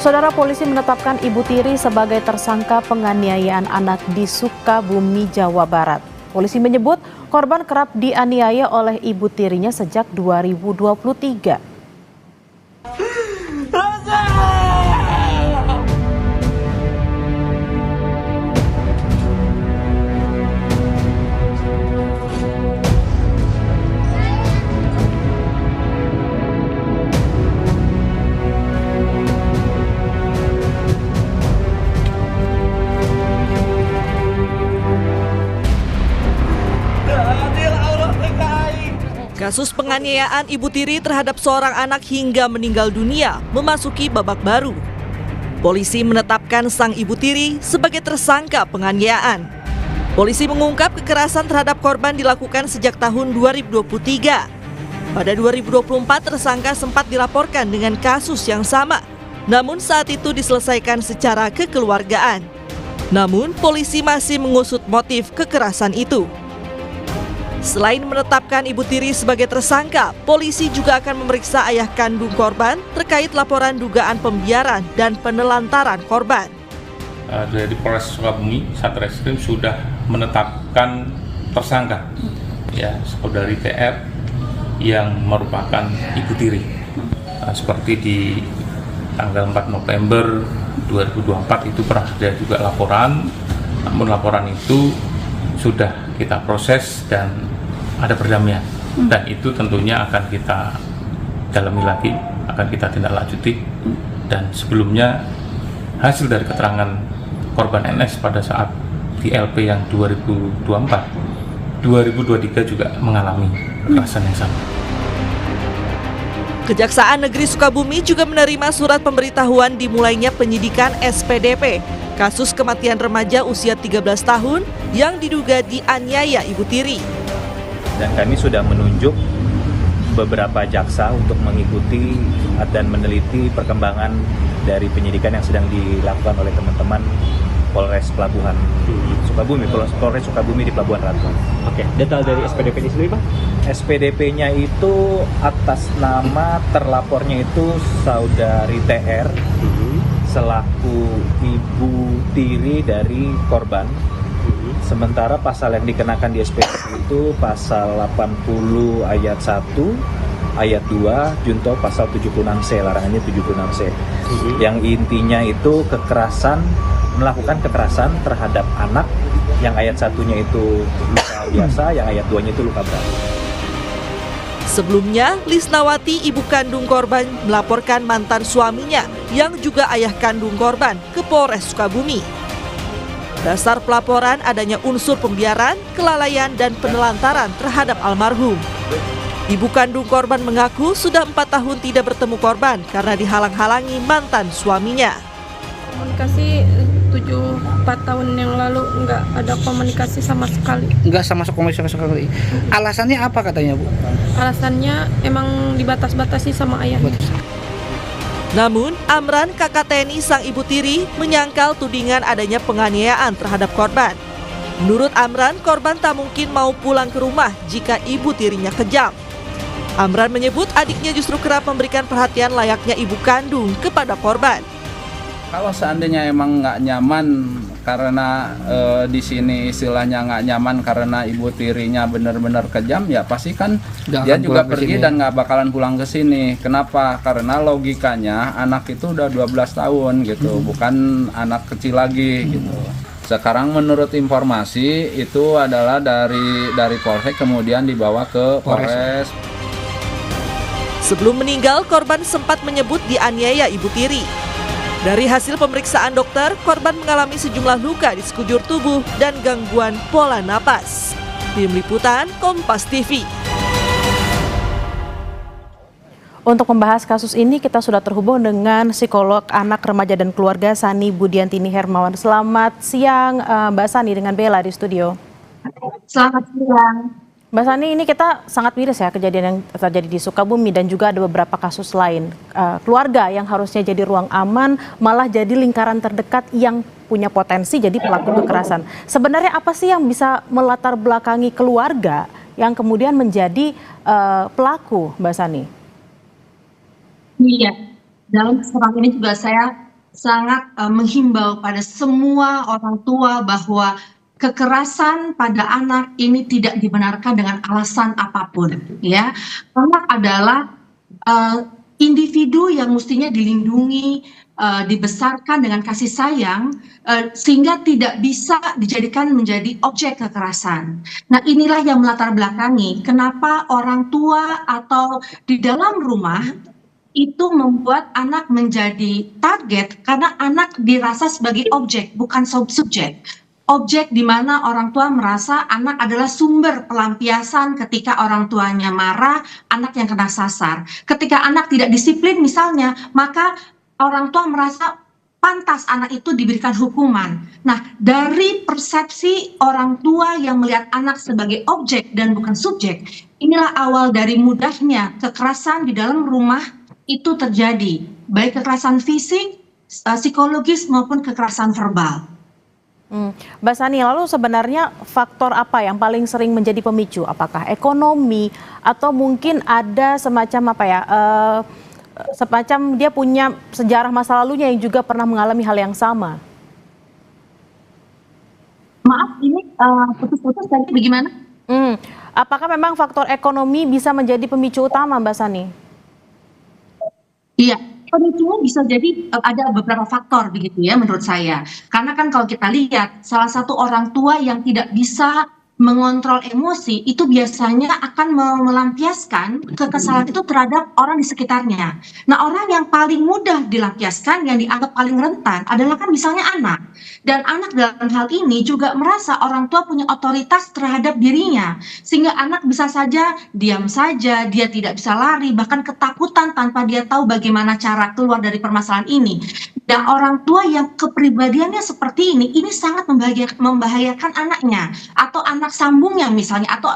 Saudara, polisi menetapkan Ibu Tiri sebagai tersangka penganiayaan anak di Sukabumi, Jawa Barat. Polisi menyebut korban kerap dianiaya oleh ibu tirinya sejak 2023. Kasus penganiayaan Ibu Tiri terhadap seorang anak hingga meninggal dunia memasuki babak baru. Polisi menetapkan sang Ibu Tiri sebagai tersangka penganiayaan. Polisi mengungkap kekerasan terhadap korban dilakukan sejak tahun 2023. Pada 2024 tersangka sempat dilaporkan dengan kasus yang sama, namun saat itu diselesaikan secara kekeluargaan. Namun polisi masih mengusut motif kekerasan itu. Selain menetapkan Ibu Tiri sebagai tersangka, polisi juga akan memeriksa ayah kandung korban terkait laporan dugaan pembiaran dan penelantaran korban. Dari Polres Sukabumi, Satreskrim sudah menetapkan tersangka, saudari TR yang merupakan Ibu Tiri. Seperti di tanggal 4 November 2024 itu pernah ada juga laporan, namun laporan itu sudah kita proses dan ada perdamaian, dan itu tentunya akan kita dalami lagi, akan kita tindak lanjuti. Dan sebelumnya hasil dari keterangan korban NS pada saat di LP yang 2023 juga mengalami kekerasan yang sama. Kejaksaan Negeri Sukabumi juga menerima surat pemberitahuan dimulainya penyidikan SPDP kasus kematian remaja usia 13 tahun yang diduga dianiaya Ibu Tiri. Dan kami sudah menunjuk beberapa jaksa untuk mengikuti dan meneliti perkembangan dari penyidikan yang sedang dilakukan oleh teman-teman Polres Pelabuhan Sukabumi, Polres Sukabumi di Pelabuhan Ratu. Oke, detail dari SPDP ini sendiri, Pak? SPDP-nya itu atas nama terlapornya itu saudari TR selaku ibu tiri dari korban. Sementara pasal yang dikenakan di SPDP itu pasal 80 ayat 1, ayat 2, junto pasal 76C, larangannya 76C. Yang intinya itu melakukan kekerasan terhadap anak, yang ayat 1-nya itu luka biasa, yang ayat 2-nya itu luka berat. Sebelumnya, Lisnawati, ibu kandung korban, melaporkan mantan suaminya yang juga ayah kandung korban ke Polres Sukabumi. Dasar pelaporan adanya unsur pembiaran, kelalaian, dan penelantaran terhadap almarhum. Ibu kandung korban mengaku sudah 4 tahun tidak bertemu korban karena dihalang-halangi mantan suaminya. Komunikasi 4 tahun yang lalu nggak ada komunikasi sama sekali. Nggak sama komunikasi sama sekali. Alasannya apa katanya, Bu? Alasannya emang dibatas-batasi sama ayah. Namun, Amran, kakak TNI sang Ibu Tiri, menyangkal tudingan adanya penganiayaan terhadap korban. Menurut Amran, korban tak mungkin mau pulang ke rumah jika ibu tirinya kejam. Amran menyebut adiknya justru kerap memberikan perhatian layaknya ibu kandung kepada korban. Kalau seandainya emang nggak nyaman karena di sini istilahnya nggak nyaman karena ibu tirinya benar-benar kejam, ya pasti kan dia juga pergi dan nggak bakalan pulang ke sini. Kenapa? Karena logikanya anak itu udah 12 tahun gitu, bukan anak kecil lagi gitu. Sekarang menurut informasi itu adalah dari Polsek kemudian dibawa ke Polres. Sebelum meninggal, korban sempat menyebut dianiaya Ibu Tiri. Dari hasil pemeriksaan dokter, korban mengalami sejumlah luka di sekujur tubuh dan gangguan pola napas. Tim Liputan Kompas TV. Untuk membahas kasus ini, kita sudah terhubung dengan psikolog anak, remaja, dan keluarga Sani Budiantini Hermawan. Selamat siang, Mbak Sani, dengan Bella di studio. Selamat siang. Mbak Sani, ini kita sangat miris ya kejadian yang terjadi di Sukabumi dan juga ada beberapa kasus lain. Keluarga yang harusnya jadi ruang aman malah jadi lingkaran terdekat yang punya potensi jadi pelaku kekerasan. Sebenarnya apa sih yang bisa melatar belakangi keluarga yang kemudian menjadi pelaku, Mbak Sani? Iya, dalam kesempatan ini juga saya sangat menghimbau pada semua orang tua bahwa kekerasan pada anak ini tidak dibenarkan dengan alasan apapun, ya. Anak adalah individu yang mestinya dilindungi, dibesarkan dengan kasih sayang, sehingga tidak bisa dijadikan menjadi objek kekerasan. Nah, inilah yang melatar belakangi kenapa orang tua atau di dalam rumah itu membuat anak menjadi target karena anak dirasa sebagai objek, bukan subjek. Objek di mana orang tua merasa anak adalah sumber pelampiasan ketika orang tuanya marah, anak yang kena sasar. Ketika anak tidak disiplin misalnya, maka orang tua merasa pantas anak itu diberikan hukuman. Nah, dari persepsi orang tua yang melihat anak sebagai objek dan bukan subjek, inilah awal dari mudahnya kekerasan di dalam rumah itu terjadi, baik kekerasan fisik, psikologis maupun kekerasan verbal. Mbak Sani, lalu sebenarnya faktor apa yang paling sering menjadi pemicu? Apakah ekonomi atau mungkin ada semacam semacam dia punya sejarah masa lalunya yang juga pernah mengalami hal yang sama? Maaf, ini putus-putus tadi bagaimana? Apakah memang faktor ekonomi bisa menjadi pemicu utama, Mbak Sani? Iya, pemicunya bisa jadi ada beberapa faktor begitu ya menurut saya. Karena kan kalau kita lihat salah satu orang tua yang tidak bisa mengontrol emosi itu biasanya akan melampiaskan kekesalan itu terhadap orang di sekitarnya. Nah, orang yang paling mudah dilampiaskan, yang dianggap paling rentan adalah kan misalnya anak. Dan anak dalam hal ini juga merasa orang tua punya otoritas terhadap dirinya. Sehingga anak bisa saja diam saja, dia tidak bisa lari, bahkan ketakutan tanpa dia tahu bagaimana cara keluar dari permasalahan ini. Dan orang tua yang kepribadiannya seperti ini sangat membahayakan anaknya atau anak sambungnya misalnya atau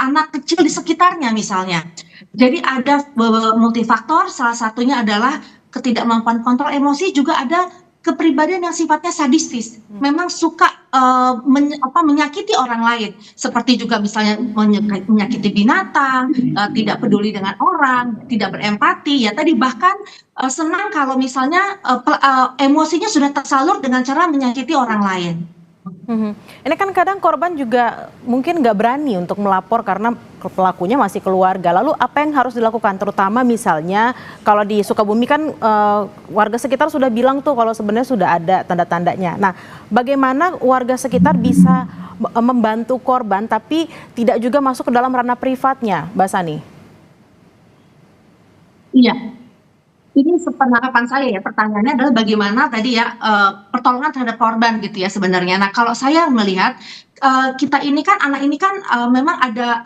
anak kecil di sekitarnya misalnya. Jadi ada multifaktor, salah satunya adalah ketidakmampuan kontrol emosi, juga ada kepribadian yang sifatnya sadistis. Memang suka menyakiti orang lain, seperti juga misalnya menyakiti binatang, tidak peduli dengan orang, tidak berempati, ya tadi bahkan senang kalau misalnya emosinya sudah tersalur dengan cara menyakiti orang lain. Ini kan kadang korban juga mungkin nggak berani untuk melapor karena pelakunya masih keluarga. Lalu apa yang harus dilakukan? Terutama misalnya kalau di Sukabumi kan warga sekitar sudah bilang tuh kalau sebenarnya sudah ada tanda-tandanya. Nah, bagaimana warga sekitar bisa membantu korban tapi tidak juga masuk ke dalam ranah privatnya, Mbak Sani? Iya. Ini sepenangkapan saya ya, pertanyaannya adalah bagaimana tadi ya pertolongan terhadap korban gitu ya sebenarnya. Nah, kalau saya melihat kita ini kan anak ini kan memang ada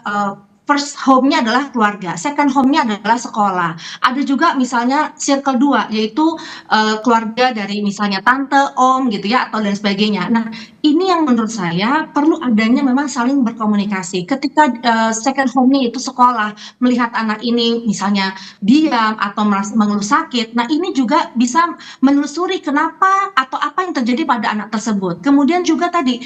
first home-nya adalah keluarga, second home-nya adalah sekolah. Ada juga misalnya circle 2 yaitu keluarga dari misalnya tante, om gitu ya atau dan sebagainya. Nah, ini yang menurut saya perlu adanya memang saling berkomunikasi. Ketika second home-nya itu sekolah, melihat anak ini misalnya diam atau mengeluh sakit, nah ini juga bisa menelusuri kenapa atau apa yang terjadi pada anak tersebut. Kemudian juga tadi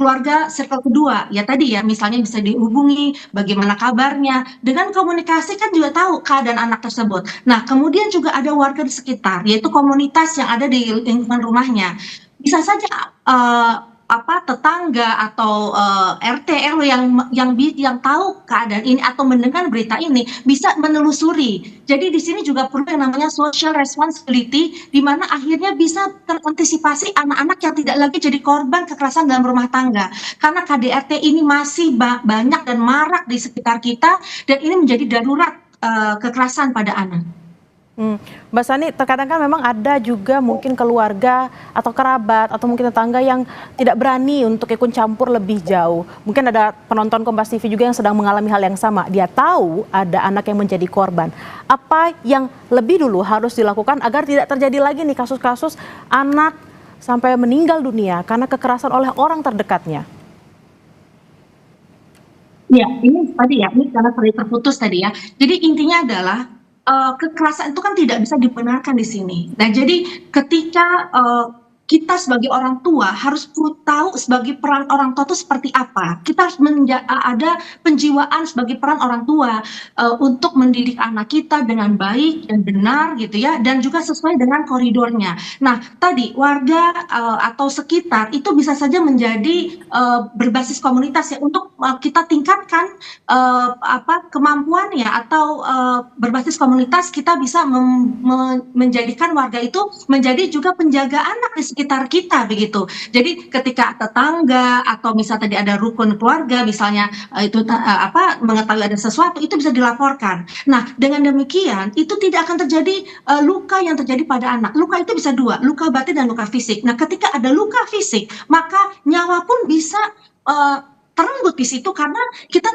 keluarga circle kedua, ya tadi ya misalnya bisa dihubungi bagaimana kabarnya, dengan komunikasi kan juga tahu keadaan anak tersebut. Nah, kemudian juga ada warga di sekitar, yaitu komunitas yang ada di lingkungan rumahnya. Bisa saja tetangga atau RT RW yang tahu keadaan ini atau mendengar berita ini bisa menelusuri. Jadi di sini juga perlu yang namanya social responsibility, di mana akhirnya bisa terantisipasi anak-anak yang tidak lagi jadi korban kekerasan dalam rumah tangga. Karena KDRT ini masih banyak dan marak di sekitar kita, dan ini menjadi darurat kekerasan pada anak. Mbak Sani, terkadang kan memang ada juga mungkin keluarga atau kerabat atau mungkin tetangga yang tidak berani untuk ikut campur lebih jauh. Mungkin ada penonton Kompas TV juga yang sedang mengalami hal yang sama. Dia tahu ada anak yang menjadi korban. Apa yang lebih dulu harus dilakukan agar tidak terjadi lagi nih kasus-kasus anak sampai meninggal dunia karena kekerasan oleh orang terdekatnya? Ya, ini tadi ya, ini karena terputus tadi ya. Jadi intinya adalah kekerasan itu kan tidak bisa dibenarkan di sini. Nah, jadi ketika kita sebagai orang tua harus tahu sebagai peran orang tua itu seperti apa. Kita harus ada penjiwaan sebagai peran orang tua untuk mendidik anak kita dengan baik dan benar gitu ya, dan juga sesuai dengan koridornya. Nah, tadi warga atau sekitar itu bisa saja menjadi berbasis komunitas ya, untuk kita tingkatkan kemampuannya, atau berbasis komunitas kita bisa menjadikan warga itu menjadi juga penjaga anak di sekitar kita begitu. Jadi ketika tetangga atau misalnya tadi ada rukun keluarga misalnya mengetahui ada sesuatu, itu bisa dilaporkan. Nah, dengan demikian itu tidak akan terjadi luka yang terjadi pada anak. Luka itu bisa dua, luka batin dan luka fisik. Nah, ketika ada luka fisik, maka nyawa pun bisa terenggut di situ, karena kita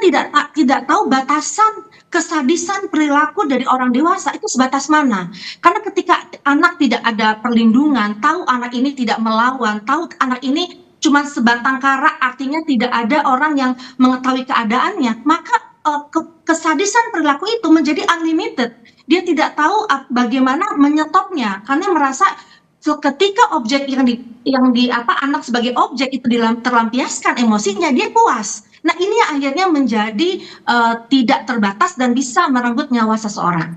tidak tahu batasan kesadisan perilaku dari orang dewasa itu sebatas mana. Karena ketika anak tidak ada perlindungan, tahu anak ini tidak melawan, tahu anak ini cuma sebatang kara, artinya tidak ada orang yang mengetahui keadaannya, maka kesadisan perilaku itu menjadi unlimited. Dia tidak tahu bagaimana menyetopnya, karena merasa ketika objek anak sebagai objek itu terlampiaskan emosinya, dia puas. Nah, ini yang akhirnya menjadi tidak terbatas dan bisa merenggut nyawa seseorang.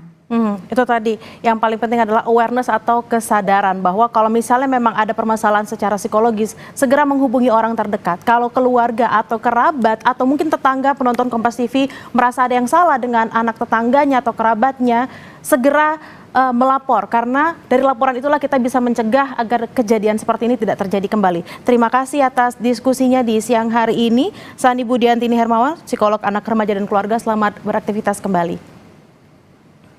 Itu tadi yang paling penting adalah awareness atau kesadaran bahwa kalau misalnya memang ada permasalahan secara psikologis, segera menghubungi orang terdekat. Kalau keluarga atau kerabat atau mungkin tetangga penonton Kompas TV merasa ada yang salah dengan anak tetangganya atau kerabatnya, segera melapor, karena dari laporan itulah kita bisa mencegah agar kejadian seperti ini tidak terjadi kembali. Terima kasih atas diskusinya di siang hari ini, Sandi Budiantini Hermawan, psikolog anak, remaja dan keluarga. Selamat beraktivitas kembali.